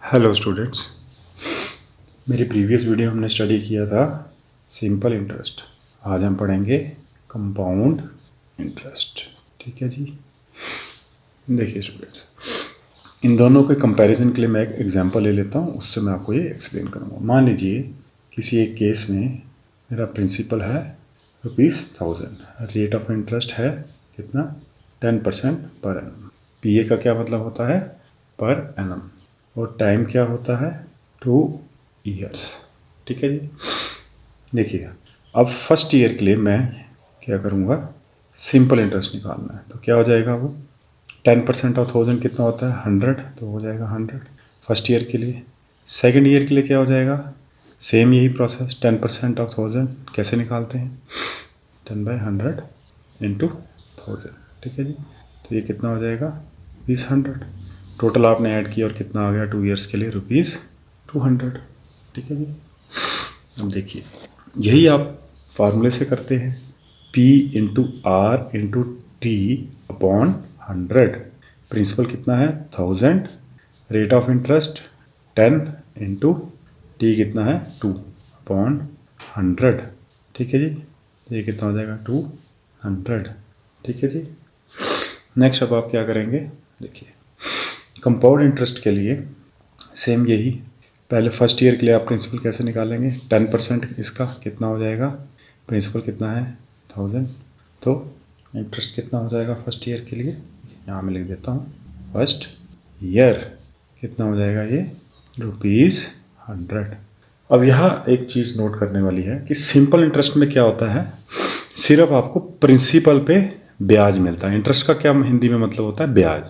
Hello students, मेरी previous video हमने study किया था सिंपल इंटरेस्ट। आज हम पढ़ेंगे कंपाउंड इंटरेस्ट। ठीक है जी। देखिए स्टूडेंट्स, इन दोनों के कंपैरिजन के लिए मैं एक एग्जांपल ले लेता हूँ, उससे मैं आपको ये एक्सप्लेन करूँगा। मान लीजिए किसी एक केस में मेरा प्रिंसिपल है ₹1000, रेट ऑफ इंटरेस्ट है कितना 10% पर एनम। पी ए का क्या मतलब होता है पर एनम, और टाइम क्या होता है 2 ईयर्स। ठीक है जी। देखिए अब फर्स्ट ईयर के लिए मैं क्या करूँगा, सिंपल इंटरेस्ट निकालना है। तो क्या हो जाएगा, वो 10% ऑफ 1000 कितना होता है 100, तो हो जाएगा 100 फर्स्ट ईयर के लिए। सेकंड ईयर के लिए क्या हो जाएगा, सेम यही प्रोसेस, 10% ऑफ 1000 कैसे निकालते हैं 10/100 इंटू 1000। ठीक है जी। तो ये कितना हो जाएगा 100। टोटल आपने ऐड किया और कितना आ गया 2 ईयर्स के लिए ₹200। ठीक है जी। अब देखिए यही आप फार्मूले से करते हैं, P into R into T upon 100। Principal कितना है 1000, rate of interest 10 into T कितना है 2 अपॉन 100। ठीक है जी। ये कितना हो जाएगा 200। ठीक है जी। नेक्स्ट अब आप क्या करेंगे, देखिए कंपाउंड इंटरेस्ट के लिए सेम यही, पहले फर्स्ट ईयर के लिए आप प्रिंसिपल कैसे निकालेंगे, 10% इसका कितना हो जाएगा, प्रिंसिपल कितना है 1000, तो इंटरेस्ट कितना हो जाएगा फर्स्ट ईयर के लिए, यहाँ मैं लिख देता हूँ फर्स्ट ईयर कितना हो जाएगा ये ₹100। अब यहाँ एक चीज़ नोट करने वाली है कि सिंपल इंटरेस्ट में क्या होता है, सिर्फ आपको प्रिंसिपल पे ब्याज मिलता है। इंटरेस्ट का क्या हिंदी में मतलब होता है ब्याज,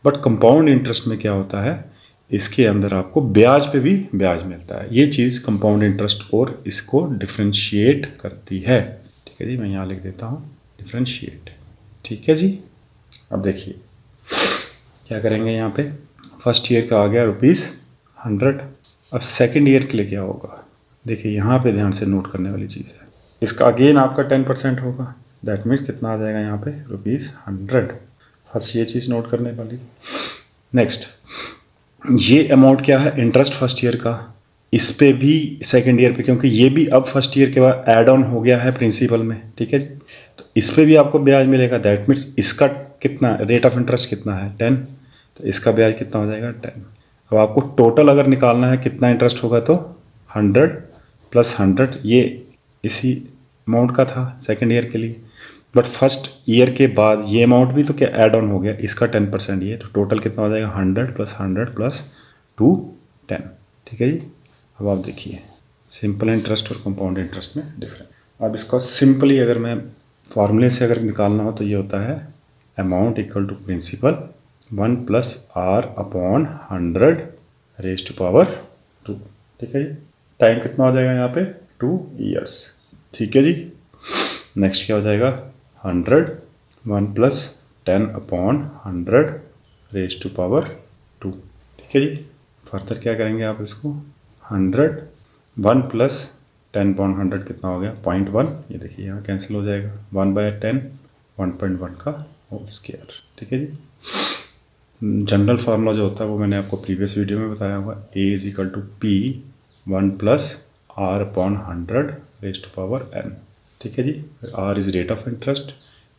बट कंपाउंड इंटरेस्ट में क्या होता है, इसके अंदर आपको ब्याज पे भी ब्याज मिलता है। ये चीज़ कंपाउंड इंटरेस्ट और इसको डिफ्रेंशिएट करती है। ठीक है जी, मैं यहाँ लिख देता हूँ डिफ्रेंशिएट। ठीक है जी। अब देखिए क्या करेंगे, यहाँ पे फर्स्ट ईयर का आ गया ₹100। अब सेकंड ईयर के लिए क्या होगा, देखिए यहाँ पे ध्यान से नोट करने वाली चीज़ है, इसका अगेन आपका 10% होगा, दैट मीन्स कितना आ जाएगा यहाँ पे ₹100। फर्स्ट ये चीज़ नोट करने वाली। नेक्स्ट ये अमाउंट क्या है, इंटरेस्ट फर्स्ट ईयर का, इस पे भी सेकंड ईयर पे, क्योंकि ये भी अब फर्स्ट ईयर के बाद ऐड ऑन हो गया है प्रिंसिपल में। ठीक है जी। तो इस पे भी आपको ब्याज मिलेगा, दैट मीन्स इसका कितना रेट ऑफ इंटरेस्ट कितना है 10, तो इसका ब्याज कितना हो जाएगा 10। अब आपको टोटल अगर निकालना है कितना इंटरेस्ट होगा, तो 100 + 100 ये इसी अमाउंट का था सेकेंड ईयर के लिए, बट फर्स्ट ईयर के बाद ये अमाउंट भी तो क्या ऐड ऑन हो गया, इसका 10% ये, तो टोटल कितना हो जाएगा 100 + 100 + 210। ठीक है जी। अब आप देखिए सिंपल इंटरेस्ट और कंपाउंड इंटरेस्ट में डिफरेंस। अब इसको सिंपली अगर मैं फार्मूले से अगर निकालना हो तो ये होता है amount equal to principal 1 + r/100⁻²। ठीक है जी। टाइम कितना हो जाएगा यहाँ पे 2 ईयर्स। ठीक है जी। नेक्स्ट क्या हो जाएगा 100 1 + 10/100⁻²। ठीक है जी। फर्दर क्या करेंगे आप इसको 100 1 + 10/100 कितना हो गया 0.1, ये देखिए यहाँ कैंसिल हो जाएगा, 1/10 1.1 का होल स्क्वायर। ठीक है जी। जनरल फार्मूला जो होता है वो मैंने आपको प्रीवियस वीडियो में बताया हुआ, A = P 1 + r/100⁻n। ठीक है जी। R is rate of interest,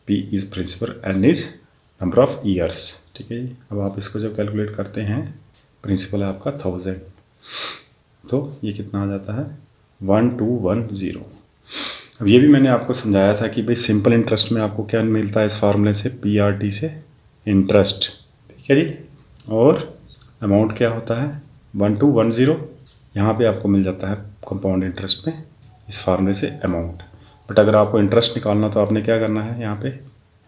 P is principal, N is number of years. ठीक है जी। अब आप इसको जब कैलकुलेट करते हैं, प्रिंसिपल है आपका 1000, तो ये कितना आ जाता है 1210। अब ये भी मैंने आपको समझाया था कि भाई सिंपल इंटरेस्ट में आपको क्या मिलता है इस फार्मूले से, PRT से इंटरेस्ट। ठीक है जी। और अमाउंट क्या होता है 1210, यहाँ पे आपको मिल जाता है कंपाउंड इंटरेस्ट में इस फार्मूले से अमाउंट। बट अगर आपको इंटरेस्ट निकालना तो आपने क्या करना है, यहाँ पे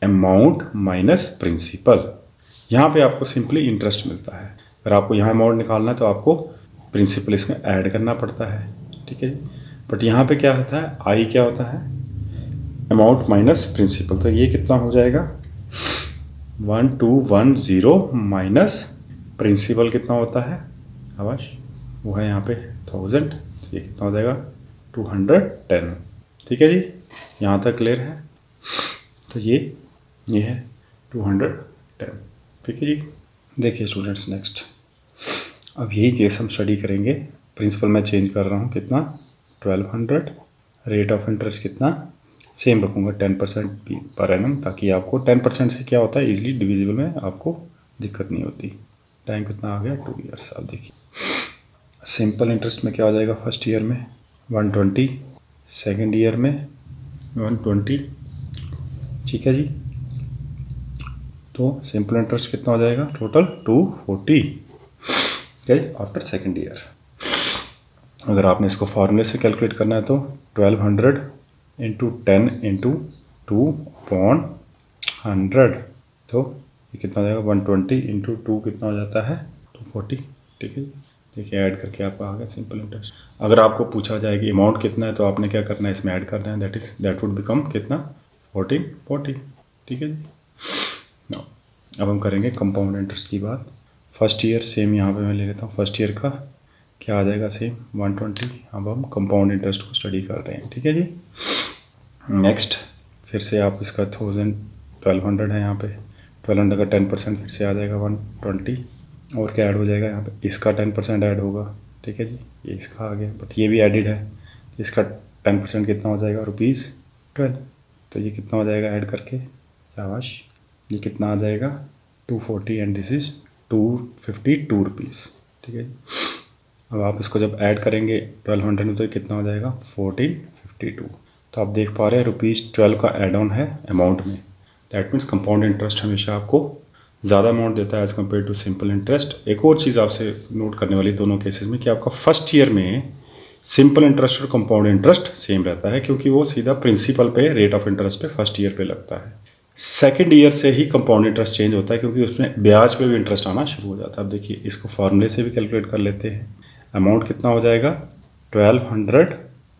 अमाउंट माइनस प्रिंसिपल, यहाँ पे आपको सिंपली इंटरेस्ट मिलता है। अगर आपको यहाँ अमाउंट निकालना है तो आपको प्रिंसिपल इसमें ऐड करना पड़ता है। ठीक है जी। बट यहाँ पे क्या होता है, आई क्या होता है अमाउंट माइनस प्रिंसिपल, तो ये कितना हो जाएगा 1210 माइनस प्रिंसिपल कितना होता है आवाज, वो है यहाँ पे 1000, ये कितना हो जाएगा 210। ठीक है जी। यहाँ तक क्लियर है। तो ये है 210। ठीक है जी। देखिए स्टूडेंट्स, नेक्स्ट अब यही केस हम स्टडी करेंगे। प्रिंसिपल मैं चेंज कर रहा हूँ, कितना 1200, रेट ऑफ इंटरेस्ट कितना सेम रखूँगा 10% पर एनम, ताकि आपको 10% से क्या होता है इजीली डिविजिबल में आपको दिक्कत नहीं होती। टाइम कितना आ गया 2 ईयर्स। आप देखिए सिंपल इंटरेस्ट में क्या हो जाएगा, फर्स्ट ईयर में 120, सेकेंड ईयर में 120, ठीक है जी। तो सिंपल इंटरेस्ट कितना हो जाएगा टोटल 240 आफ्टर सेकेंड ईयर। अगर आपने इसको फार्मूले से कैलकुलेट करना है तो 1200 इंटू 10 इंटू 2/100, तो ये कितना हो जाएगा 120 इंटू 2 कितना हो जाता है 240, ठीक है। देखिए ऐड करके आपका आ गया सिंपल इंटरेस्ट। अगर आपको पूछा जाए कि अमाउंट कितना है तो आपने क्या करना है, इसमें ऐड कर देना, दैट वुड बिकम कितना 1440, ठीक है जी। नाउ अब हम करेंगे कंपाउंड इंटरेस्ट की बात। फर्स्ट ईयर सेम यहाँ पे मैं ले लेता हूँ, फर्स्ट ईयर का क्या आ जाएगा सेम 120। अब हम कंपाउंड इंटरेस्ट को स्टडी कर रहे हैं, ठीक है जी। नेक्स्ट फिर से आप इसका 1200 है यहाँ पे, 1200 का 10% फिर से आ जाएगा 120, और क्या ऐड हो जाएगा यहाँ पे, इसका 10% ऐड होगा, ठीक है जी। ये इसका आ गया बट ये भी एडिड है, इसका 10% कितना हो जाएगा ₹12, तो ये कितना हो जाएगा ऐड करके, शाबाश, ये कितना आ जाएगा 240 एंड दिस इज़ 252 रुपीज़, ठीक है जी। अब आप इसको जब ऐड करेंगे 1200 में तो कितना हो जाएगा 1452। तो आप देख पा रहे हैं ₹12 का एड ऑन है अमाउंट में। दैट मीन्स कंपाउंड इंटरेस्ट हमेशा आपको ज़्यादा अमाउंट देता है as compare to simple interest. एक और चीज़ आपसे नोट करने वाली दोनों केसेस में कि आपका फर्स्ट ईयर में सिंपल इंटरेस्ट और कंपाउंड इंटरेस्ट सेम रहता है, क्योंकि वो सीधा प्रिंसिपल पे रेट ऑफ इंटरेस्ट पे फर्स्ट ईयर पे लगता है। सेकेंड ईयर से ही कंपाउंड इंटरेस्ट चेंज होता है, क्योंकि उसमें ब्याज पे भी इंटरेस्ट आना शुरू हो जाता है। अब देखिए इसको फार्मूले से भी कैलकुलेट कर लेते हैं। अमाउंट कितना हो जाएगा 1200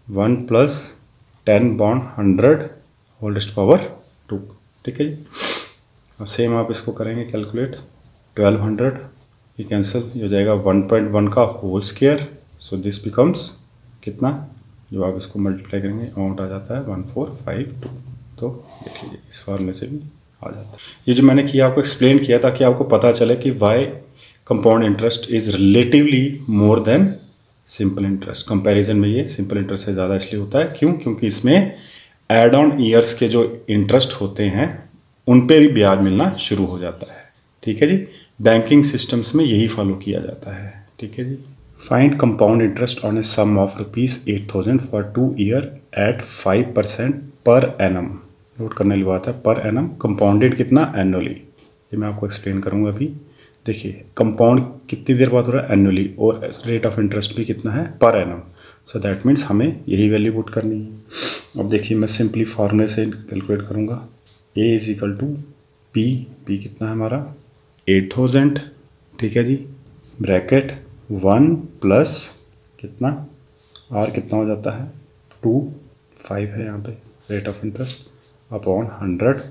1 + 10/100 होल रेज़्ड पावर 2, ठीक है जी। अब सेम आप इसको करेंगे कैलकुलेट, 1200 ये कैंसिल हो जाएगा 1.1 का whole square, so this becomes कितना, जो आप इसको मल्टीप्लाई करेंगे अमाउंट आ जाता है 1452। तो देख लीजिए इस फार्मूले से भी आ जाता है। ये जो मैंने किया आपको एक्सप्लेन किया ताकि आपको पता चले कि why compound interest is relatively more than simple interest. Comparison में ये सिंपल इंटरेस्ट से ज़्यादा इसलिए होता है, क्यों, क्योंकि इसमें एड ऑन ईयर्स के जो इंटरेस्ट होते हैं उन पे भी ब्याज मिलना शुरू हो जाता है, ठीक है जी। बैंकिंग सिस्टम्स में यही फॉलो किया जाता है, ठीक है जी। Find compound interest on a sum of ₹8000 for 2 year at 5% per annum. Note करने वाली बात है, पर एनम, कंपाउंडेड कितना एनुअली, ये मैं आपको एक्सप्लेन करूँगा अभी। देखिए कंपाउंड कितनी देर बाद हो रहा है एनुअली, और रेट ऑफ इंटरेस्ट भी कितना है per annum, so that means हमें यही वैल्यू पुट करनी है। अब देखिए मैं सिंपली फार्मूले से कैलकुलेट करूँगा, A = P कितना है हमारा 8000, ठीक है जी, ब्रैकेट 1 प्लस कितना R कितना हो जाता है 5 है यहाँ पे rate of interest upon 100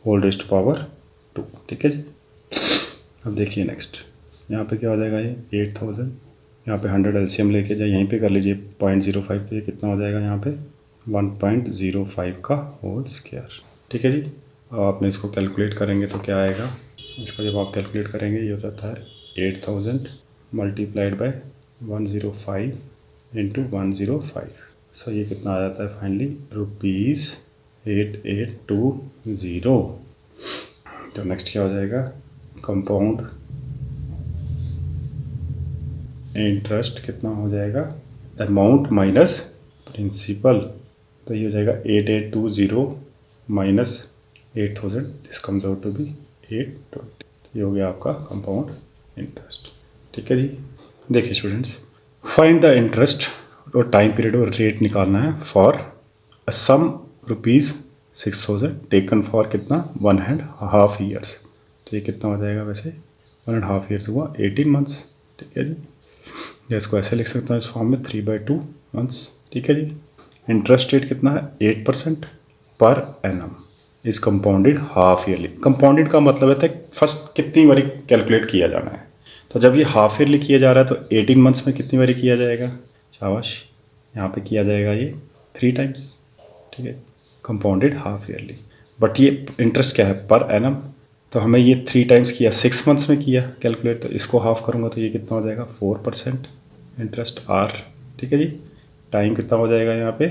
whole raised power 2, ठीक है जी। अब देखिए नेक्स्ट यहाँ पे क्या हो जाएगा, ये 8000, यहाँ पे 100 एलसीएम लेके जाए यहीं पे कर लीजिए 0.05 पे, कितना हो जाएगा यहाँ पे 1.05 का होल स्क्वायर, ठीक है जी। अब आपने इसको कैलकुलेट करेंगे तो क्या आएगा, इसको जब आप कैलकुलेट करेंगे ये हो जाता है 8000 मल्टीप्लाइड बाय 105 इंटू 105, सो ये कितना आ जाता है फाइनली ₹8820। तो नेक्स्ट क्या हो जाएगा, कंपाउंड इंटरेस्ट कितना हो जाएगा, अमाउंट माइनस प्रिंसिपल, तो ये हो जाएगा 8820 minus 8000, this comes out to be 820। ये हो गया आपका कंपाउंड इंटरेस्ट, ठीक है जी। देखिए स्टूडेंट्स, फाइंड द इंटरेस्ट और टाइम पीरियड और रेट निकालना है for a sum ₹6000 taken for कितना 1.5 ईयर्स। तो ये कितना हो जाएगा, वैसे 1.5 ईयर्स हुआ 18 मंथ्स, ठीक है जी। या इसको ऐसे लिख सकता हूँ इस फॉर्म में 3/2 मंथ्स, ठीक है जी। इंटरेस्ट रेट कितना है 8% per annum is compounded half yearly. Compounded का मतलब है फर्स्ट कितनी बारी कैलकुलेट किया जाना है, तो जब ये हाफ ईयरली किया जा रहा है तो 18 मंथ्स में कितनी बारी किया जाएगा, शाबाश, यहाँ पे किया जाएगा ये 3 टाइम्स, ठीक है, कंपाउंडेड हाफ ईयरली। बट ये इंटरेस्ट क्या है पर एनम, तो हमें ये 3 टाइम्स किया, 6 मंथ्स में किया कैलकुलेट, तो इसको हाफ करूँगा तो ये कितना हो जाएगा 4% इंटरेस्ट आर। ठीक है जी। टाइम कितना हो जाएगा यहाँ पे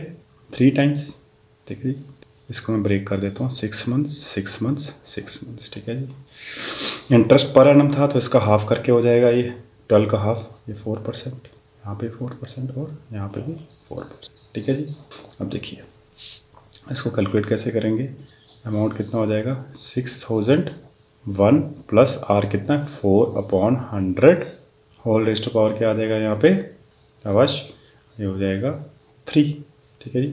3 टाइम्स। ठीक है जी। इसको मैं ब्रेक कर देता हूँ, 6 मंथ्स 6 मंथ्स 6 मंथ्स। ठीक है जी। इंटरेस्ट पर एनम था तो इसका हाफ करके हो जाएगा ये 12 का हाफ, ये 4%, यहाँ पे 4% और यहाँ पे भी 4%। ठीक है जी। अब देखिए इसको कैलकुलेट कैसे करेंगे। अमाउंट कितना हो जाएगा 6001 प्लस आर कितना 4/100 होल रेस्ट पावर क्या आ जाएगा यहाँ पे अवश्य, ये हो जाएगा 3। ठीक है जी।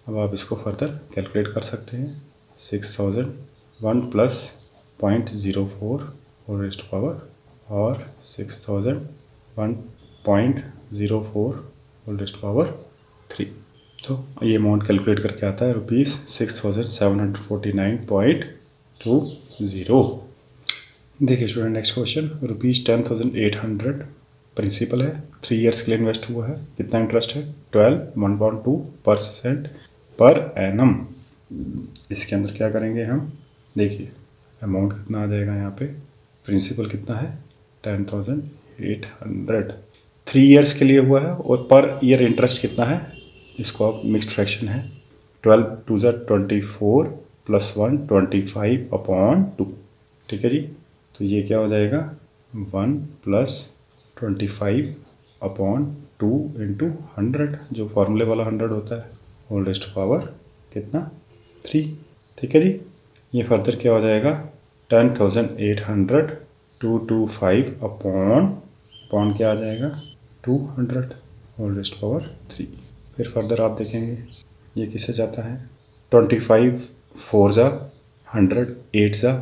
अब आप इसको फर्दर कैलकुलेट कर सकते हैं। 6001 प्लस 0.04 होल रेस्ट पावर और 6001.04 होल रेस्ट पावर 3। तो ये अमाउंट कैलकुलेट करके आता है ₹6749.20। देखिए स्टूडेंट नेक्स्ट क्वेश्चन, ₹10,800 प्रिंसिपल है, 3 ईयर्स के लिए इन्वेस्ट हुआ है। कितना इंटरेस्ट है 1.2% पर एनम। इसके अंदर क्या करेंगे हम, देखिए अमाउंट कितना आ जाएगा यहाँ पे, प्रिंसिपल कितना है 10,800, 3 ईयर्स के लिए हुआ है और पर ईयर इंटरेस्ट कितना है, इसको आप मिक्स्ड फ्रैक्शन है 12 2 24 प्लस 1 25/2। ठीक है जी। तो ये क्या हो जाएगा 1 प्लस 25/2 इंटू 100, जो फॉर्मूले वाला 100 होता है, होल रेस्ट पावर कितना 3। ठीक है जी। ये फर्दर क्या हो जाएगा 10,800 225 अपॉन क्या आ जाएगा 200 होल रेस्ट पावर 3। फिर फर्दर आप देखेंगे ये किससे जाता है 25 4 जा 100 8 जा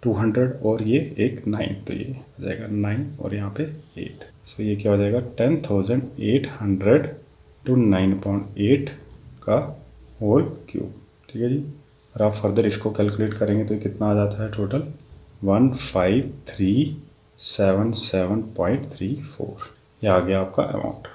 200 और ये एक 9, तो ये हो जाएगा 9 और यहाँ पे 8। सो ये क्या हो जाएगा 10,800 to 9.8 का होल क्यूब। ठीक है जी। और आप फर्दर इसको कैलकुलेट करेंगे तो कितना आ जाता है टोटल 1537.34। ये आ गया आपका अमाउंट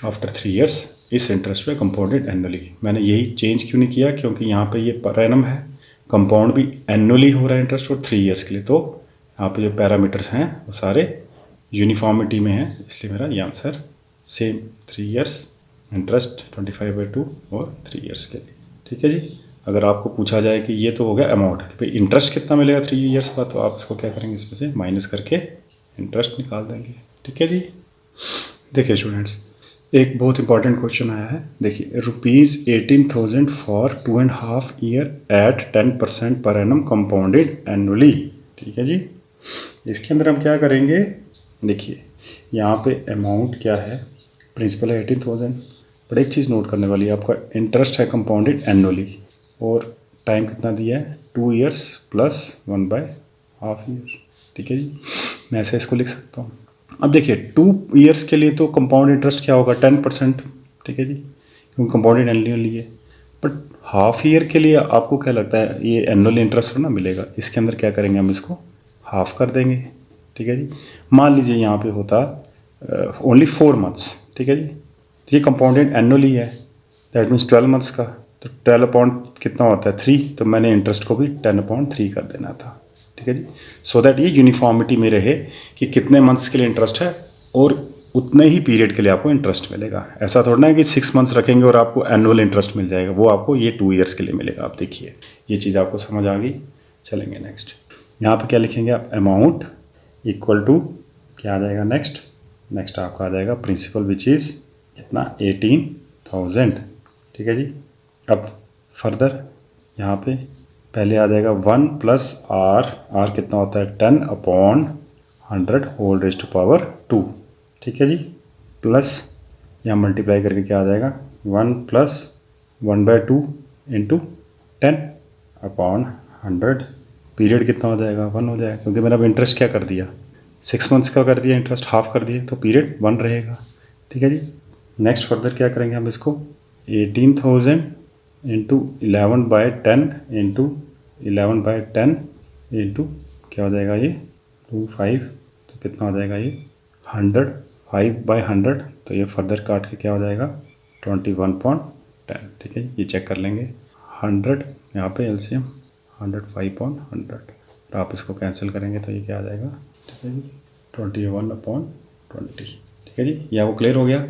आफ्टर 3 ईयर्स। इस इंटरेस्ट पे कंपाउंडेड एनुअली। मैंने यही चेंज क्यों नहीं किया, क्योंकि यहाँ पे ये पर एनम है, कंपाउंड भी एनुअली हो रहा है इंटरेस्ट और 3 ईयर्स के लिए, तो यहाँ पे जो पैरामीटर्स हैं वो सारे यूनिफॉर्मिटी में हैं, इसलिए मेरा ये आंसर सेम 3 ईयर्स इंटरेस्ट 25/2 और 3 ईयर्स के लिए। ठीक है जी। अगर आपको पूछा जाए कि ये तो हो गया अमाउंट, भाई इंटरेस्ट कितना मिलेगा 3 ईयर्स का, तो आप इसको क्या करेंगे, इसमें से माइनस करके इंटरेस्ट निकाल देंगे। ठीक है जी। देखिए स्टूडेंट्स एक बहुत इंपॉर्टेंट क्वेश्चन आया है। देखिए ₹18,000 for 2.5 year eight 10% per annum compounded annually. ठीक है जी। इसके अंदर हम क्या करेंगे, देखिए यहाँ पे अमाउंट क्या है, प्रिंसिपल है 18,000, बट एक चीज़ नोट करने वाली है, आपका इंटरेस्ट है कंपाउंडेड एनुअली और टाइम कितना दिया है 2 ईयर्स प्लस 1/2 ईयर। ठीक है जी। मैं ऐसे इसको लिख सकता हूँ। अब देखिए 2 ईयर्स के लिए तो कंपाउंड इंटरेस्ट क्या होगा 10%। ठीक है जी, क्योंकि कंपाउंडेड एनुअली है। बट हाफ ईयर के लिए आपको क्या लगता है ये एनुअल इंटरेस्ट ना मिलेगा, इसके अंदर क्या करेंगे हम इसको हाफ कर देंगे। ठीक है जी। मान लीजिए यहाँ पे होता ओनली 4 मंथ्स। ठीक है जी। तो ये कंपाउंडेड एनुअली है, दैट मीन्स 12 मंथ्स का, तो 12 अपॉन कितना होता है 3, तो मैंने इंटरेस्ट को भी 10/3 कर देना था। ठीक है जी। सो दैट ये यूनिफॉर्मिटी में रहे कि कितने मंथ्स के लिए इंटरेस्ट है और उतने ही पीरियड के लिए आपको इंटरेस्ट मिलेगा। ऐसा थोड़ा ना कि 6 मंथ्स रखेंगे और आपको एनुअल इंटरेस्ट मिल जाएगा, वो आपको ये 2 ईयर्स के लिए मिलेगा। आप देखिए ये चीज़ आपको समझ आ गई। चलेंगे नेक्स्ट, यहाँ पे क्या लिखेंगे आप, अमाउंट इक्वल टू क्या आ जाएगा नेक्स्ट आपका आ जाएगा प्रिंसिपल विच इज़ कितना 18,000। ठीक है जी। अब फर्दर यहाँ पे पहले आ जाएगा 1 प्लस आर कितना होता है 10/100 होल रेस्ट टू पावर 2। ठीक है जी। प्लस यहाँ मल्टीप्लाई करके क्या आ जाएगा 1 प्लस 1/2 इंटू 10/100। पीरियड कितना हो जाएगा 1 हो जाएगा, क्योंकि मैंने अब इंटरेस्ट क्या कर दिया 6 मंथ्स का कर दिया, इंटरेस्ट हाफ कर दिया, तो पीरियड 1 रहेगा। ठीक है जी। नेक्स्ट फर्दर क्या करेंगे हम इसको 18,000 इंटू 11/10 इंटू 11/10 इंटू क्या हो जाएगा ये 25, तो कितना हो जाएगा ये 100 5/100, तो ये फर्दर काट के क्या हो जाएगा 21.10। ठीक है ये चेक कर लेंगे 100 यहाँ पे एलसीएम 100 5/100 और आप इसको कैंसिल करेंगे तो ये क्या आ जाएगा, ठीक है जी, 21/20। ठीक है जी, ये आपको क्लियर हो गया।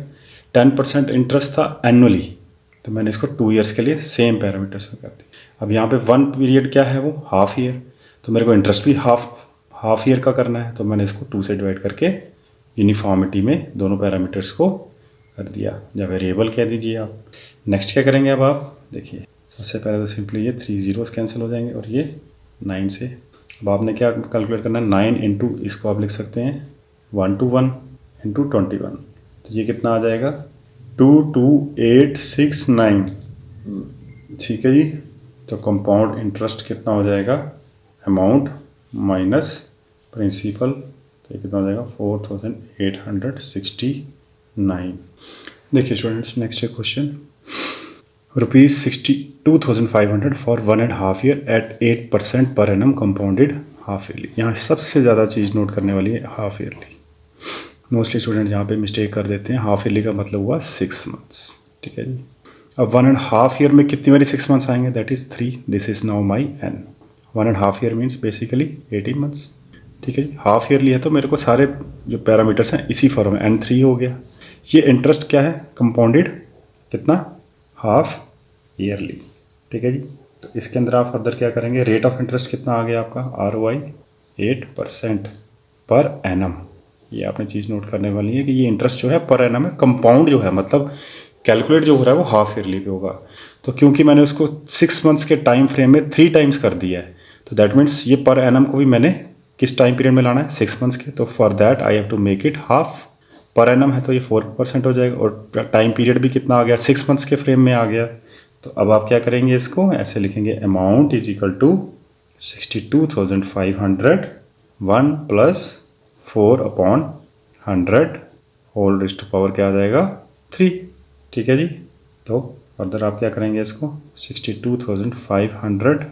10% इंटरेस्ट था एनुअली, तो मैंने इसको 2 ईयर्स के लिए सेम पैरामीटर्स में कर दिया। अब यहाँ पे 1 पीरियड क्या है, वो हाफ ईयर, तो मेरे को इंटरेस्ट भी हाफ ईयर का करना है, तो मैंने इसको 2 से डिवाइड करके यूनिफॉर्मिटी में दोनों पैरामीटर्स को कर दिया, या वेरिएबल कह दीजिए आप। नेक्स्ट क्या करेंगे अब आप देखिए, सबसे पहले तो सिंपली ये 3 जीरोस कैंसिल हो जाएंगे और ये 9 से। अब आपने क्या कैलकुलेट करना है, 9 इंटू इसको आप लिख सकते हैं 121 इंटू 21, तो ये कितना आ जाएगा 22869। ठीक है जी, तो कंपाउंड इंटरेस्ट कितना हो जाएगा, अमाउंट माइनस प्रिंसिपल, तो ये कितना हो जाएगा 4869। देखिए स्टूडेंट्स, नेक्स्ट है question, ₹62,500 for 1.5 year at 8% per annum compounded half yearly. यहाँ सबसे ज़्यादा चीज़ नोट करने वाली है हाफ ईयरली। मोस्टली स्टूडेंट यहाँ पे मिस्टेक कर देते हैं, हाफ ईयरली का मतलब हुआ 6 मंथ्स। ठीक है जी, अब 1.5 ईयर में कितनी बारी 6 मंथ्स आएंगे, that is 3। This is now my n. 1.5 year means basically 18 months. ठीक है जी, हाफ ईयरली है तो मेरे को सारे जो पैरामीटर्स हैं इसी फॉर्म में, N3 हो गया। ये इंटरेस्ट क्या है, कंपाउंडेड कितना, हाफ ईयरली। ठीक है जी, तो इसके अंदर आप फर्दर क्या करेंगे, रेट ऑफ इंटरेस्ट कितना आ गया आपका, ROI 8% पर एनम। ये आपने चीज़ नोट करने वाली है कि ये इंटरेस्ट जो है पर एनम है, कंपाउंड जो है मतलब कैलकुलेट जो हो रहा है वो हाफ ईयरली पे होगा। तो क्योंकि मैंने उसको 6 मंथ्स के टाइम फ्रेम में 3 टाइम्स कर दिया है, तो दैट मीन्स ये पर एनम को भी मैंने किस टाइम पीरियड में लाना है, 6 मंथ्स के। तो for that I have to make it half. Per annum है तो ये 4% हो जाएगा, और टाइम पीरियड भी कितना आ गया, 6 मंथ्स के फ्रेम में आ गया। तो अब आप क्या करेंगे, इसको ऐसे लिखेंगे, amount is equal to 62,500 1 + 4/100 whole raised to power क्या आ जाएगा 3। ठीक है जी, तो फर्दर आप क्या करेंगे, इसको 62,500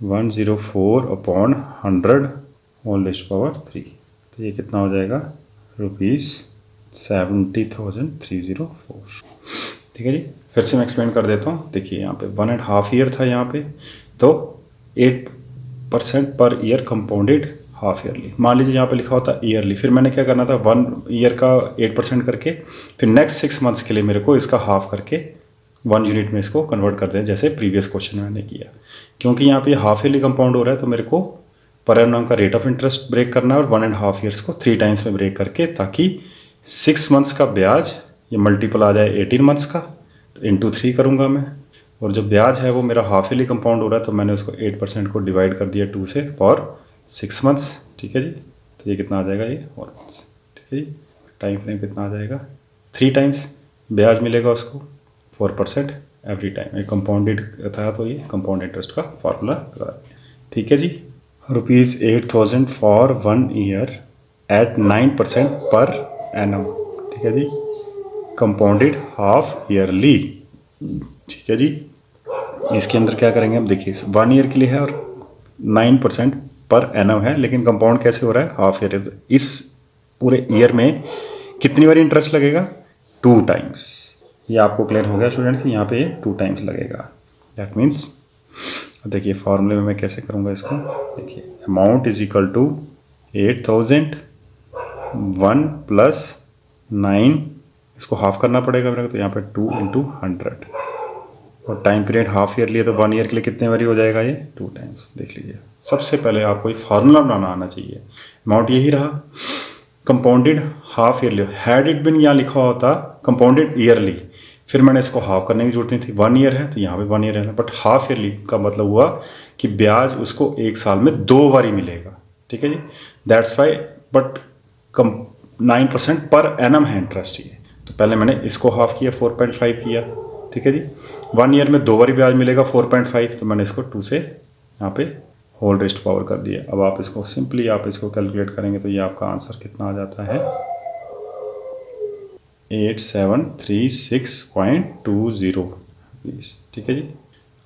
104/100 होल रेज़्ड टू पावर 3, तो ये कितना हो जाएगा ₹70,304। ठीक है जी, फिर से मैं एक्सप्लेन कर देता हूँ। देखिए यहाँ पे 1.5 ईयर था यहाँ पे, तो 8% per year compounded half yearly. मान लीजिए यहाँ पे लिखा होता ईयरली, फिर मैंने क्या करना था, 1 ईयर का 8% करके फिर नेक्स्ट 6 मंथ्स के लिए मेरे को इसका हाफ करके 1 यूनिट में इसको कन्वर्ट कर दें, जैसे प्रीवियस क्वेश्चन में मैंने किया। क्योंकि यहाँ पे हाफ ईयरली कंपाउंड हो रहा है तो मेरे को पर एनम का रेट ऑफ इंटरेस्ट ब्रेक करना है, और 1.5 ईयर्स को 3 टाइम्स में ब्रेक करके, ताकि 6 मंथ्स का ब्याज ये मल्टीपल आ जाए 18 मंथ्स का, तो इंटू 3 करूँगा मैं। और जो ब्याज है वो मेरा हाफ ईयरली कंपाउंड हो रहा है, तो मैंने उसको 8% को डिवाइड कर दिया 2 से फॉर 6 मंथ्स। ठीक है जी, तो ये कितना आ जाएगा, ये 4 मंथ्स। ठीक है जी, टाइम फ्रेम कितना आ जाएगा, 3 टाइम्स ब्याज मिलेगा उसको 4% एवरी टाइम। ये कंपाउंडेड था तो ये कंपाउंड इंटरेस्ट का फार्मूला लगा। ठीक है जी, ₹8,000 for 1 year eight 9% per annum. ठीक है जी, कंपाउंडेड हाफ ईयरली। ठीक है जी, इसके अंदर क्या करेंगे हम, देखिए 1 ईयर के लिए है और 9% पर एनम है, लेकिन कंपाउंड कैसे हो रहा है, हाफ ईयर। इस पूरे ईयर में कितनी बार इंटरेस्ट लगेगा, 2 टाइम्स। ये आपको क्लियर हो गया स्टूडेंट कि यहाँ पे 2 टाइम्स लगेगा। दैट मीन्स देखिए फॉर्मूले में मैं कैसे करूँगा इसको, देखिए अमाउंट इज इक्वल टू 8,000 1 + 9, इसको हाफ करना पड़ेगा मेरे को, तो यहाँ पे 2 × 100, और टाइम पीरियड हाफ ईयरली है तो 1 ईयर के लिए कितने बारी हो जाएगा, ये 2 टाइम्स। देख लीजिए, सबसे पहले आपको एक फार्मूला बनाना आना चाहिए। अमाउंट यही रहा, compounded half yearly. Had it been यहाँ लिखा होता कंपाउंडेड ईयरली, फिर मैंने इसको हाफ करने की जरूरत नहीं थी। 1 ईयर है तो यहाँ पे 1 ईयर है, बट हाफ ईयरली का मतलब हुआ कि ब्याज उसको 1 साल में 2 बारी मिलेगा। ठीक है जी, दैट्स वाई, बट 9% पर एनम है इंटरेस्ट ये, तो पहले मैंने इसको हाफ किया, 4.5 किया। ठीक है जी, 1 ईयर में 2 बारी ब्याज मिलेगा 4.5, तो मैंने इसको 2 से यहाँ पे होल रेज़्ड टू पावर कर दिया। अब आप इसको सिंपली आप इसको कैलकुलेट करेंगे तो ये आपका आंसर कितना आ जाता है, 8736.20। ठीक है जी,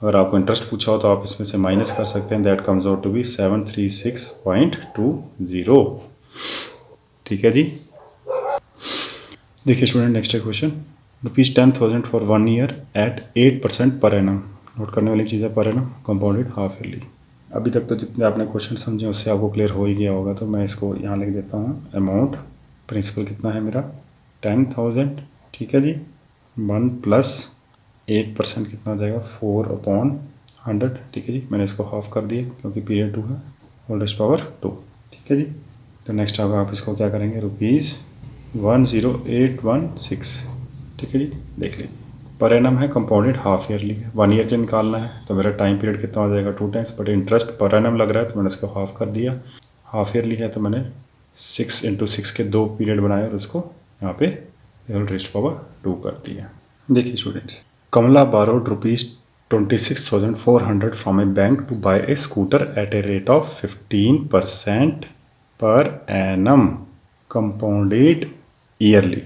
अगर आपको इंटरेस्ट पूछा हो तो आप इसमें से माइनस कर सकते हैं, that comes out to be 736.20। ठीक है जी, देखिए स्टूडेंट, नेक्स्ट है question, ₹10,000 for 1 year at 8% per annum. Note करने वाली चीज़ है पर एनम, कंपाउंडेड हाफ ईयरली। अभी तक तो जितने आपने क्वेश्चन समझे उससे आपको क्लियर हो ही गया होगा, तो मैं इसको यहाँ लिख देता हूँ। अमाउंट प्रिंसिपल कितना है मेरा 10,000, ठीक है जी। 1 प्लस 8% कितना हो जाएगा 4/100, ठीक है जी। मैंने इसको हाफ कर दिया क्योंकि पीरियड 2 है, होल रेस्ट पावर 2, ठीक है जी। तो नेक्स्ट आप इसको क्या करेंगे, ₹10816, ठीक है जी। देख लीजिए पर एनम है, कंपाउंडेड हाफ ईयरली है, 1 ईयर के निकालना है, तो मेरा टाइम पीरियड कितना हो जाएगा 2 times, but interest per annum लग रहा है तो मैंने इसको हाफ कर दिया। हाफ ईयरली है तो मैंने 6 × 6 के 2 पीरियड बनाए और उसको यहाँ पे होल रेस्ट पावर 2 कर दिया। देखिए students, Kamala borrowed ₹26,400 from a bank to buy a scooter at a rate of 15% per annum compounded yearly.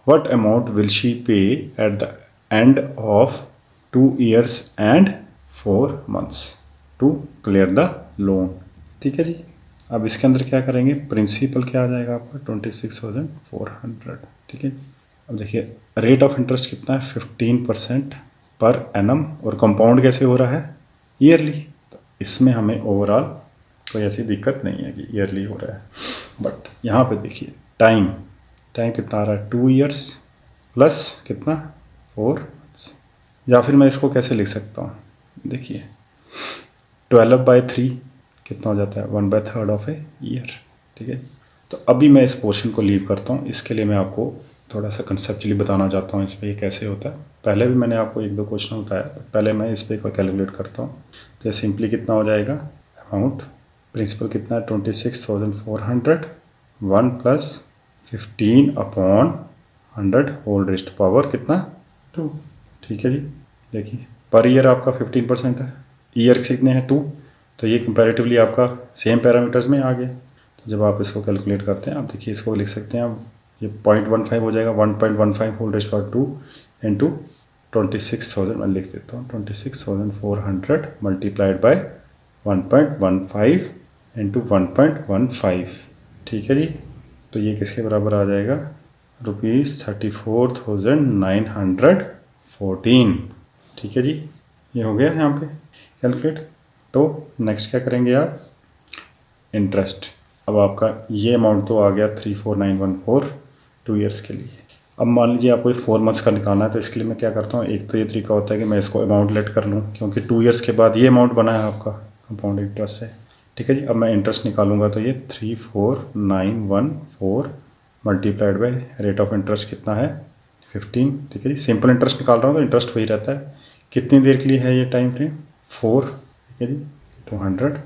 What amount will she pay at the end of 2 years and 4 months to clear the loan? ठीक है जी। अब इसके अंदर क्या करेंगे, principal क्या आ जाएगा आपका 26,400, ठीक है। अब देखिए रेट ऑफ इंटरेस्ट कितना है 15% पर एनम, और कंपाउंड कैसे हो रहा है ईयरली, तो इसमें हमें ओवरऑल कोई ऐसी दिक्कत नहीं है कि ईयरली हो रहा है। बट यहाँ पे देखिए टाइम कितना आ रहा है 2 ईयर्स प्लस कितना 4 months, या फिर मैं इसको कैसे लिख सकता हूँ, देखिए 12/3 कितना हो जाता है 1/3 ऑफ ए ईयर, ठीक है। तो अभी मैं इस पोर्शन को लीव करता हूँ, इसके लिए मैं आपको थोड़ा सा कंसेप्चुअली बताना चाहता हूँ इस पर ये कैसे होता है। पहले भी मैंने आपको 1-2 क्वेश्चन बताया, पहले मैं इस पर कैलकुलेट करता हूँ। तो सिंपली कितना हो जाएगा, अमाउंट प्रिंसिपल कितना है 26,400, 1 प्लस 15/100 होल रेस्ट पावर कितना 2, ठीक है जी। देखिए पर ईयर आपका 15% है, ईयर कितने हैं 2, तो ये कंपैरेटिवली आपका सेम पैरामीटर्स में आ गया। तो जब आप इसको कैलकुलेट करते हैं, आप देखिए इसको लिख सकते हैं आप, ये 0.15 हो जाएगा, 1.15 होल रेस्ट पावर 2 इंटू 26,000, मैं लिख देता हूँ 26,400 मल्टीप्लाइड बाय 1.15 इंटू 1.15, ठीक है जी। तो ये किसके बराबर आ जाएगा, ₹34,914, ठीक है जी। ये हो गया यहाँ पे कैलकुलेट। तो नेक्स्ट क्या करेंगे आप, इंटरेस्ट। अब आपका ये अमाउंट तो आ गया 34,914 2 ईयर्स के लिए। अब मान लीजिए आपको 4 मंथ्स का निकालना है, तो इसके लिए मैं क्या करता हूँ, एक तो ये तरीका होता है कि मैं इसको अमाउंट लेट कर लूँ, क्योंकि 2 ईयर्स के बाद ये अमाउंट बना है आपका कंपाउंड इंटरेस्ट से, ठीक है जी। अब मैं इंटरेस्ट निकालूंगा तो ये 34,914 multiplied by rate of interest कितना है 15, ठीक है जी। सिंपल इंटरेस्ट निकाल रहा हूँ तो इंटरेस्ट वही रहता है। कितनी देर के लिए है ये टाइम फ्रेम 4, ठीक है जी। 200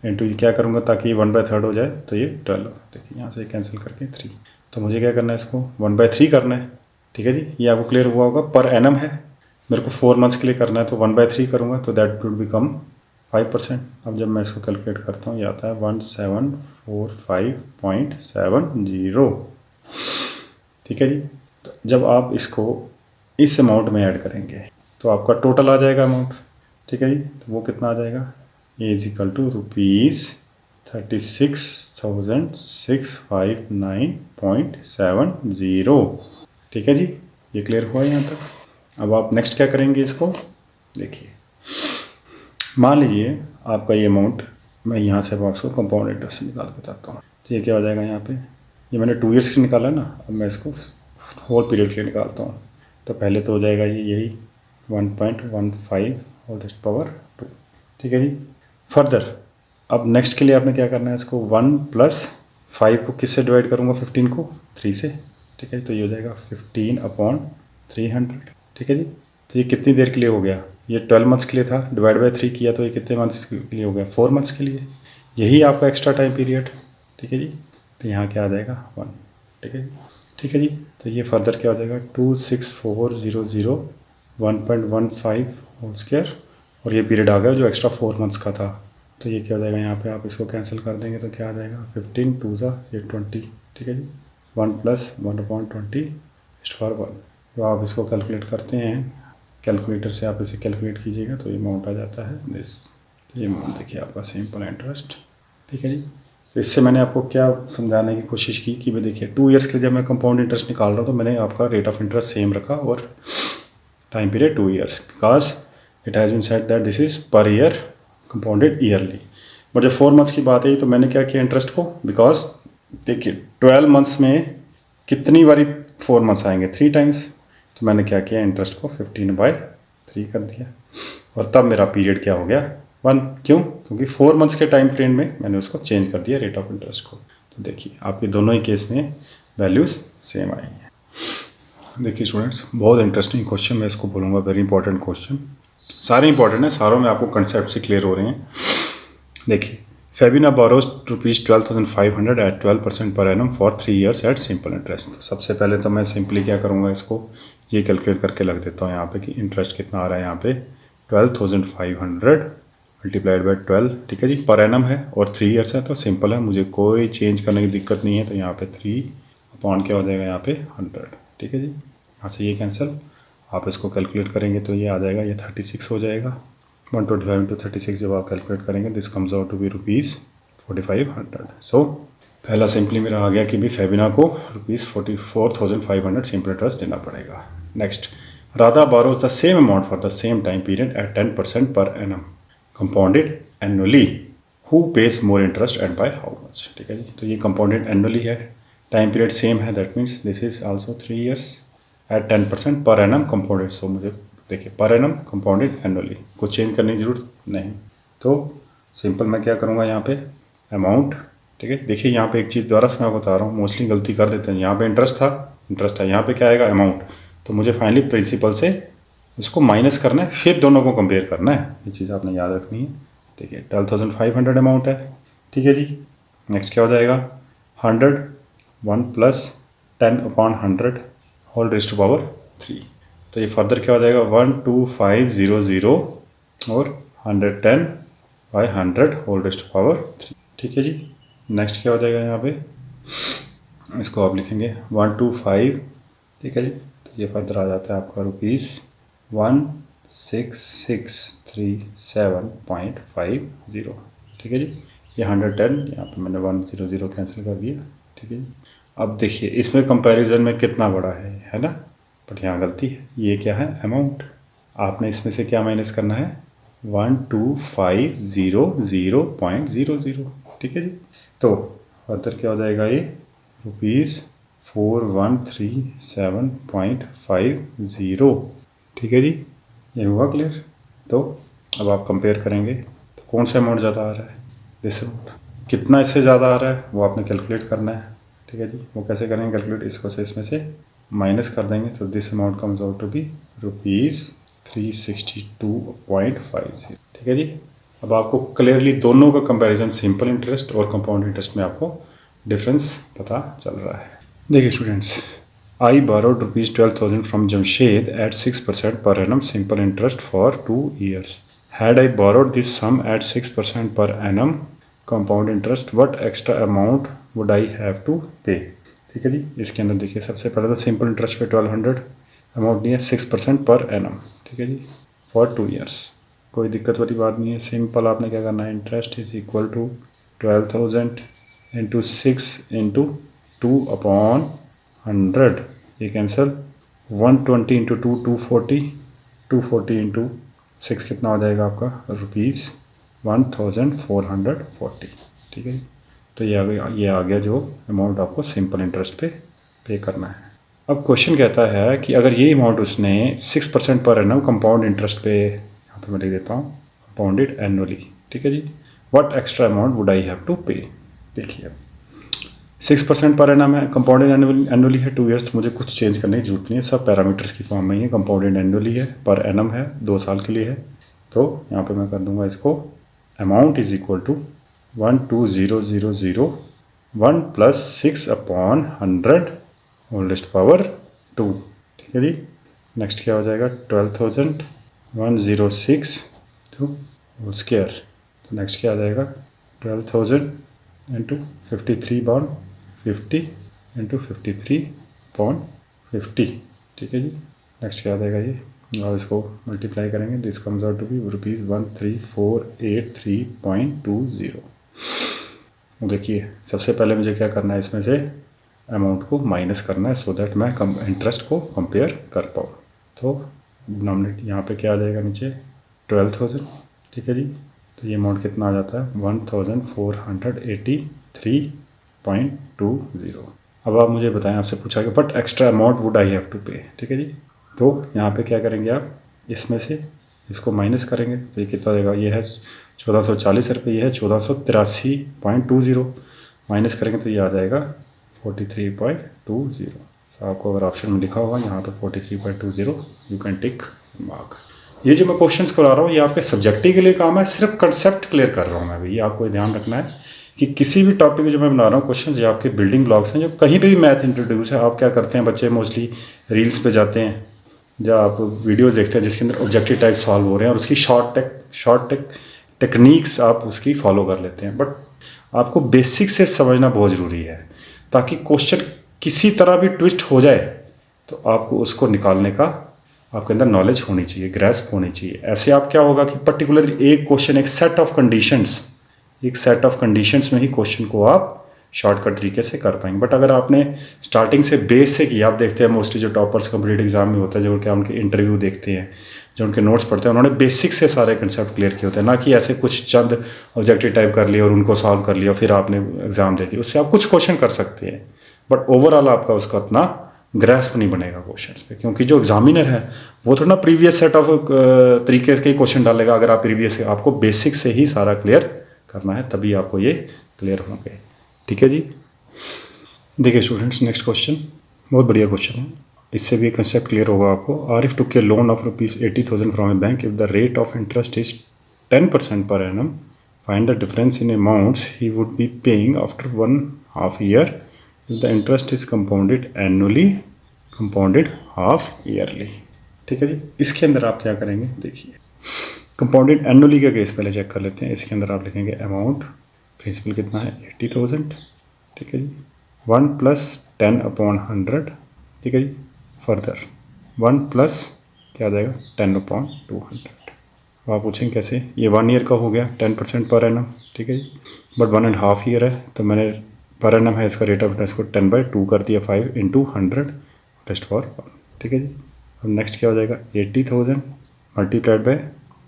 इंटू ये क्या करूँगा ताकि 1/3 हो जाए, तो ये 12, देखिए यहाँ से कैंसिल करके 3। तो मुझे क्या करना है, इसको 1/3 करना है, ठीक है जी। ये आपको क्लियर हुआ होगा, पर एनम है, मेरे को 4 मंथ्स के लिए करना है, तो 1/3 करूँगा तो दैट वुड बिकम 5%। अब जब मैं इसको कैलकुलेट करता हूँ, ये आता है 1745.70, ठीक है जी। तो जब आप इसको इस अमाउंट में ऐड करेंगे तो आपका टोटल आ जाएगा अमाउंट, ठीक है जी। तो वो कितना आ जाएगा, ए इज इक्वल टू ₹36,659.70, ठीक है जी। ये क्लियर हुआ यहाँ तक। अब आप नेक्स्ट क्या करेंगे, इसको देखिए, मान लीजिए आपका ये अमाउंट, मैं यहाँ से आपको कंपाउंड इंटरेस्ट निकाल के बताता हूँ। तो ये क्या हो जाएगा, यहाँ पे ये मैंने 2 ईयर्स की निकाला है ना, अब मैं इसको होल पीरियड के लिए निकालता हूँ। तो पहले तो हो जाएगा ये यही 1.15 होल रेस्ट पावर 2, ठीक है जी। फर्दर अब नेक्स्ट के लिए आपने क्या करना है, इसको 1 + 5 को किससे डिवाइड करूँगा, 15 को 3 से, ठीक है। तो ये हो जाएगा 15/300, ठीक है जी। तो ये कितनी देर के लिए हो गया, ये 12 मंथ्स के लिए था, डिवाइड बाय 3 किया तो ये कितने मंथ्स के लिए हो गया, 4 मंथ्स के लिए। यही आपका एक्स्ट्रा टाइम पीरियड, ठीक है जी। तो यहाँ क्या आ जाएगा 1, ठीक है जी, ठीक है जी। तो ये फर्दर क्या हो जाएगा 26400 1.15 होल स्क्वायर, और ये पीरियड आ गया जो एक्स्ट्रा 4 मंथ्स का था। तो ये क्या हो जाएगा, यहाँ पे आप इसको कैंसिल कर देंगे तो क्या आ जाएगा 15 2 ये 20, ठीक है जी। 1 + 1/20 1। तो आप इसको कैलकुलेट करते हैं, कैलकुलेटर से आप इसे कैलकुलेट कीजिएगा तो ये अमाउंट आ जाता है दिस। ये अमाउंट देखिए आपका सिंपल इंटरेस्ट, ठीक है जी। तो इससे मैंने आपको क्या समझाने की कोशिश की कि भाई देखिए 2 ईयर्स के जब मैं कंपाउंड इंटरेस्ट निकाल रहा हूँ तो मैंने आपका रेट ऑफ इंटरेस्ट सेम रखा और time period 2 years, because it has been said that this is per year compounded yearly. But जब 4 मंथ्स की बात आई तो मैंने क्या किया इंटरेस्ट को, बिकॉज देखिए 12 मंथ्स में कितनी बारी 4 मंथ्स आएंगे, 3 टाइम्स, तो मैंने क्या किया इंटरेस्ट को 15/3 कर दिया और तब मेरा पीरियड क्या हो गया 1। क्यों? क्योंकि 4 मंथ्स के टाइम फ्रेम में मैंने उसको चेंज कर दिया रेट ऑफ इंटरेस्ट को। तो देखिए आपके दोनों ही केस में वैल्यूज़ सेम आई हैं। देखिए स्टूडेंट्स, बहुत इंटरेस्टिंग क्वेश्चन, मैं इसको बोलूँगा वेरी इंपॉर्टेंट क्वेश्चन। सारे इंपॉर्टेंट है, सारों में आपको कंसेप्ट से क्लियर हो रहे हैं। देखिए Febina borrows ₹12,500 at 12% per annum for 3 years at simple interest. तो सबसे पहले तो मैं सिंपली क्या करूँगा, इसको ये कैलकुलेट करके लग देता हूँ यहाँ पे कि इंटरेस्ट कितना आ रहा है यहाँ पे 12,500 मल्टीप्लाइड बाई 12, ठीक है जी, पर एनम है और 3 years है, तो सिंपल है, मुझे कोई चेंज करने की दिक्कत नहीं है। तो यहाँ पे 3 अपॉन क्या हो जाएगा यहाँ पे 100, ठीक है जी। यहाँ से ये कैंसिल, आप इसको कैलकुलेट करेंगे तो ये आ जाएगा, ये 36 हो जाएगा। 125 into 36 जब आप कैलकुलेट करेंगे this comes out to be ₹4500। सो पहला सिंपली मेरा आ गया कि भी फेबिना को ₹44,500 सिंपल इंटरेस्ट देना पड़ेगा। Next, Radha borrows the same amount for the same time period at 10% per annum compounded annually, who pays more interest and by how much, ठीक है जी। तो ये कंपाउंडेड एनुअली है, टाइम पीरियड सेम है, that means this is also 3 years at 10% per annum compounded. So मुझे देखिए per annum compounded annually, कुछ चेंज करने की जरूरत नहीं। तो सिंपल मैं क्या करूँगा यहाँ पे अमाउंट, ठीक है। देखिए यहाँ पे एक चीज़ दोबारा से मैं बता रहा हूँ, मोस्टली गलती कर देते हैं। यहाँ पे इंटरेस्ट था, यहाँ पे क्या आएगा अमाउंट। तो मुझे फाइनली प्रिंसिपल से इसको माइनस करना है, फिर दोनों को कंपेयर करना है, ये चीज़ आपने याद रखनी है। देखिए 12,500 अमाउंट है, ठीक है जी। नेक्स्ट क्या हो जाएगा 100, 1 + 10/100 होल रेज़्ड टू पावर 3। तो ये फर्दर क्या हो जाएगा 12500 और 110/100 होल रेज़्ड टू पावर 3, ठीक है जी। नेक्स्ट क्या हो जाएगा यहाँ पे, इसको आप लिखेंगे 125, ठीक है जी। तो ये फर्दर आ जाता है आपका ₹16637.50, ठीक है जी। ये 110, यहाँ पे मैंने 100 कैंसिल कर दिया, ठीक है जी। अब देखिए इसमें कंपैरिजन में कितना बड़ा है ना, बट यहाँ गलती है, ये क्या है अमाउंट, आपने इसमें से क्या माइनस करना है 12500.00, ठीक है जी। तो फर्दर क्या हो जाएगा ये ₹4137.50, ठीक है जी। ये हुआ क्लियर। तो अब आप कंपेयर करेंगे तो कौन सा अमाउंट ज़्यादा आ रहा है, दिस अमाउंट। कितना इससे ज़्यादा आ रहा है वो आपने कैलकुलेट करना है, ठीक है जी। वो कैसे करेंगे कैलकुलेट, इसको से इसमें से माइनस कर देंगे तो this amount comes out to be ₹362.50, ठीक है जी। अब आपको क्लियरली दोनों का कंपैरिजन सिंपल इंटरेस्ट और कंपाउंड इंटरेस्ट में आपको डिफरेंस पता चल रहा है। देखिए students, I borrowed ₹12,000 from Jamshed at 6% per annum simple interest for 2 years. Had I borrowed this sum at 6% per annum compound interest, what extra amount would I have to pay? ठीक है जी। इसके अंदर देखिए सबसे पहले तो सिंपल इंटरेस्ट पे 1200 amount नहीं है, 6% पर एनम, ठीक है जी, फॉर 2 years। कोई दिक्कत वाली बात नहीं है, सिंपल आपने क्या करना है interest is equal to 12,000 into 6 into 2/100, ये कैंसिल, 120 इंटू 2 240, 240 इंटू 6 कितना हो जाएगा आपका ₹1440, ठीक है जी। तो ये आ गया जो अमाउंट आपको सिंपल इंटरेस्ट पे करना है। अब क्वेश्चन कहता है कि अगर ये अमाउंट उसने 6% पर एनम कंपाउंड इंटरेस्ट पे, यहाँ पे मैं लिख देता हूँ कंपाउंडेड एनुअली, ठीक है जी, what extra amount would I have to pay. देखिए 6% पर एनम है, कंपाउंडेड एनुअली है, 2 years, मुझे कुछ चेंज करने की जरूरत नहीं है, सब पैरामीटर्स की फॉर्म में ही है। कंपाउंडेड एनुअली है, पर एनम है, 2 साल के लिए है। तो यहाँ पे मैं कर दूंगा इसको amount is equal to 12000 + 6/100 whole raised power 2, ठीक है जी। नेक्स्ट क्या हो जाएगा 12,106 तो होल स्क्वायर। तो नेक्स्ट क्या आ जाएगा 12,000 इंटू 53/50 इंटू 53/50, ठीक है जी। नेक्स्ट क्या आ जाएगा ये, और इसको मल्टीप्लाई करेंगे, this comes out to be ₹13483.20। देखिए सबसे पहले मुझे क्या करना है, इसमें से अमाउंट को माइनस करना है सो दैट मैं इंटरेस्ट को कंपेयर कर पाऊँ। तो डिनोमिनेटर यहाँ पे क्या आ जाएगा नीचे 12,000, ठीक है जी, तो ये अमाउंट कितना आ जाता है 1483.20। अब आप मुझे बताएं, आपसे पूछा कि but extra amount would I have to pay, ठीक है जी। तो यहाँ पे क्या करेंगे आप, इसमें से इसको माइनस करेंगे तो ये कितना देगा, ये है 1440 रुपये, ये है 1483.20, माइनस करेंगे तो ये आ जाएगा 43.20। आपको अगर ऑप्शन में लिखा होगा यहाँ पे 43.20, यू कैन टिक मार्क। ये जो मैं क्वेश्चंस करा रहा हूँ ये आपके सब्जेक्टिव के लिए काम है, सिर्फ कंसेप्ट क्लियर कर रहा हूँ मैं अभी। ये आपको ध्यान रखना है कि किसी भी टॉपिक जो मैं बना रहा हूँ क्वेश्चंस, ये आपके बिल्डिंग ब्लॉक्स हैं जो कहीं पे भी मैथ इंट्रोड्यूस है। आप क्या करते हैं, बच्चे मोस्टली रील्स पे जाते हैं या आप वीडियोस देखते हैं जिसके अंदर ऑब्जेक्टिव टाइप सॉल्व हो रहे हैं और उसकी शॉर्ट टेक्निक्स आप उसकी फॉलो कर लेते हैं। बट आपको बेसिक से समझना बहुत ज़रूरी है, ताकि क्वेश्चन किसी तरह भी ट्विस्ट हो जाए तो आपको उसको निकालने का आपके अंदर नॉलेज होनी चाहिए, ग्रैस्प होनी चाहिए। ऐसे आप क्या होगा कि पर्टिकुलर एक क्वेश्चन, एक सेट ऑफ कंडीशंस में ही क्वेश्चन को आप शॉर्टकट तरीके से कर पाएंगे। बट अगर आपने स्टार्टिंग से बेस से किया, आप देखते हैं मोस्टली जो टॉपर्स कंप्लीट एग्जाम में होता है, जो क्या उनके इंटरव्यू देखते हैं, जो उनके नोट्स पढ़ते हैं, उन्होंने बेसिक से सारे कंसेप्ट क्लियर किए होते हैं, ना कि ऐसे कुछ चंद ऑब्जेक्टिव टाइप कर लिया और उनको सॉल्व कर लिया फिर आपने एग्जाम दे दिया। उससे आप कुछ क्वेश्चन कर सकते हैं बट ओवरऑल आपका उसका उतना ग्रैस्प नहीं बनेगा क्वेश्चंस पे, क्योंकि जो एग्जामिनर है वो थोड़ा प्रीवियस सेट ऑफ तरीके के क्वेश्चन डालेगा। अगर आप प्रीवियस, आपको बेसिक से ही सारा क्लियर करना है, तभी आपको ये क्लियर होंगे, ठीक है जी। देखिए स्टूडेंट्स, नेक्स्ट क्वेश्चन बहुत बढ़िया क्वेश्चन है, इससे भी कंसेप्ट क्लियर होगा आपको। Arif took a loan of ₹80,000 from a bank if the rate of interest is 10% per annum, find the difference in amounts he would be paying after 1.5 year if the interest is compounded annually, compounded half yearly, ठीक है जी। इसके अंदर आप क्या करेंगे, देखिए compounded annually का case पहले चेक कर लेते हैं। इसके अंदर आप लिखेंगे अमाउंट, प्रिंसिपल कितना है 80,000, ठीक है जी, 1 + 10/100, ठीक है जी। फर्दर 1 + क्या आ जाएगा 10/200। अब आप पूछेंगे कैसे, ये 1 ईयर का हो गया 10% पर एनम, ठीक है जी, बट 1.5 ईयर है तो मैंने पर एनम है इसका रेट ऑफ इंटरेस्ट को 10/2 कर दिया, 5 × 100 टेस्ट फॉर 1, ठीक है जी। अब नेक्स्ट क्या हो जाएगा 80,000 मल्टीप्लाइड बाय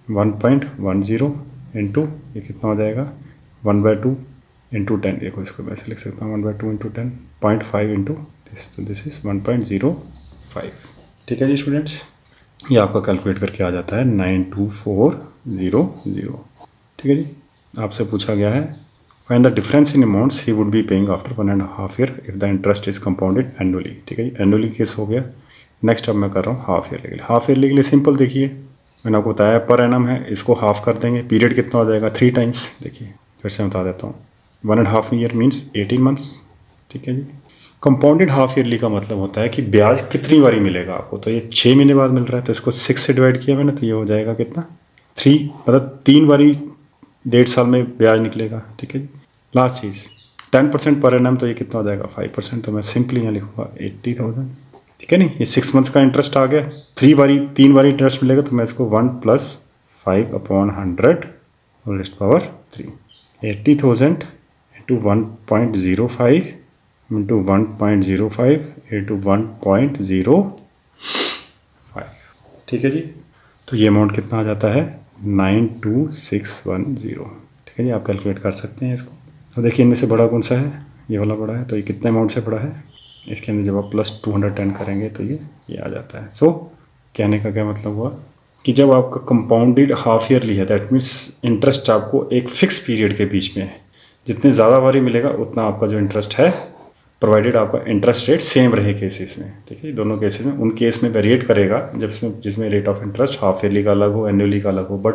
1.10 इंटू ये कितना हो जाएगा 1/2 × 10, देखो इसको वैसे लिख सकता हूँ 1/2 × 10, 0.5 इंटू दिस, तो दिस इज 1.05, ठीक है जी स्टूडेंट्स। ये आपका कैलकुलेट करके आ जाता है 92400, ठीक है जी। आपसे पूछा गया है find the difference in amounts he would be paying after 1.5 year if the interest is compounded annually, ठीक है जी। एनुअली केस हो गया। नेक्स्ट अब मैं कर रहा हूँ हाफ ईयरली के लिए। हाफ ईयरली के लिए सिंपल, देखिए मैंने आपको बताया पर एनम है, इसको हाफ कर देंगे, पीरियड कितना हो जाएगा 3 टाइम्स। देखिए फिर से बता देता हूँ, 1.5 ईयर मीन्स 18 मंथ्स, ठीक है जी। कंपाउंडेड हाफ ईयरली का मतलब होता है कि ब्याज कितनी बारी मिलेगा आपको, तो ये 6 महीने बाद मिल रहा है तो इसको 6 से डिवाइड किया मैंने तो ये हो जाएगा कितना 3, मतलब 3 बारी 1.5 साल में ब्याज निकलेगा, ठीक है जी। लास्ट चीज़ 10% पर एनम, तो ये कितना हो जाएगा 5%, तो मैं सिंपली यहाँ लिखूँगा 80,000, ठीक है नहीं। ये 6 मंथ्स का इंटरेस्ट आ गया, 3 बारी इंटरेस्ट मिलेगा तो मैं इसको 1 + 5/100 होल रेज़्ड पावर 3, 80,000 × 1.05 × 1.05 × 1.05, ठीक है जी। तो ये अमाउंट कितना आ जाता है 92610, ठीक है जी। आप कैलकुलेट कर सकते हैं इसको। तो देखिए इनमें से बड़ा कौन सा है, ये वाला बड़ा है, तो ये कितने अमाउंट से बड़ा है, इसके अंदर जब आप +210 करेंगे तो ये आ जाता है। सो कहने का क्या मतलब हुआ कि जब आपका कंपाउंडेड हाफ ईयरली है दैट मीन्स इंटरेस्ट आपको एक फिक्स पीरियड के बीच में है, जितने ज़्यादा बारी मिलेगा उतना आपका जो इंटरेस्ट है, प्रोवाइडेड आपका इंटरेस्ट रेट सेम रहे केसेस में, ठीक है। दोनों केसेस में उन केस में वेरिएट करेगा जिसमें rate of interest half yearly का अलग हो, एनुअली का अलग हो, but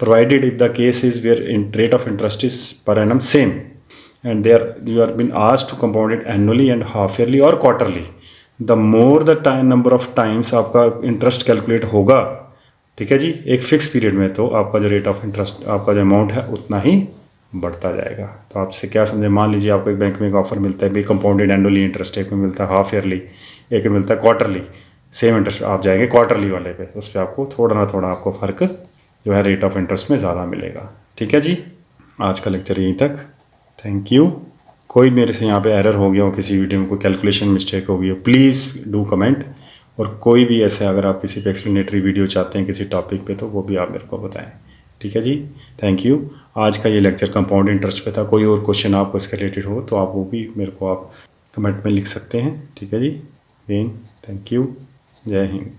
provided if the case is where rate of interest is per annum same and you are been asked to compound it annually and half yearly or quarterly, the more the number of times आपका interest calculate होगा, ठीक है जी, एक fix period में, तो आपका जो rate of interest, आपका जो अमाउंट है उतना ही बढ़ता जाएगा। तो आपसे क्या समझे, मान लीजिए आपको एक बैंक में एक ऑफर मिलता है भाई कंपाउंडेड एनुअली इंटरेस्ट, एक में मिलता है हाफ ईयरली, एक में मिलता है क्वार्टरली, सेम इंटरेस्ट, आप जाएंगे क्वार्टरली वाले पे, उस पर आपको थोड़ा ना थोड़ा आपको फ़र्क जो है रेट ऑफ इंटरेस्ट में ज़्यादा मिलेगा, ठीक है जी। आज का लेक्चर यहीं तक, थैंक यू। कोई मेरे से यहाँ पे एरर हो गया हो किसी वीडियो में, कोई कैलकुलेशन मिस्टेक हो गई हो, प्लीज़ डू कमेंट, और कोई भी ऐसे अगर आप किसी पे एक्सप्लेनेटरी वीडियो चाहते हैं किसी टॉपिक पे तो वो भी आप मेरे को बताएं। ठीक है जी, थैंक यू। आज का ये लेक्चर कंपाउंड इंटरेस्ट पे था। कोई और क्वेश्चन आपको इसके रिलेटेड हो तो आप वो भी मेरे को आप कमेंट में लिख सकते हैं। ठीक है जी, अगेन थैंक यू, जय हिंद।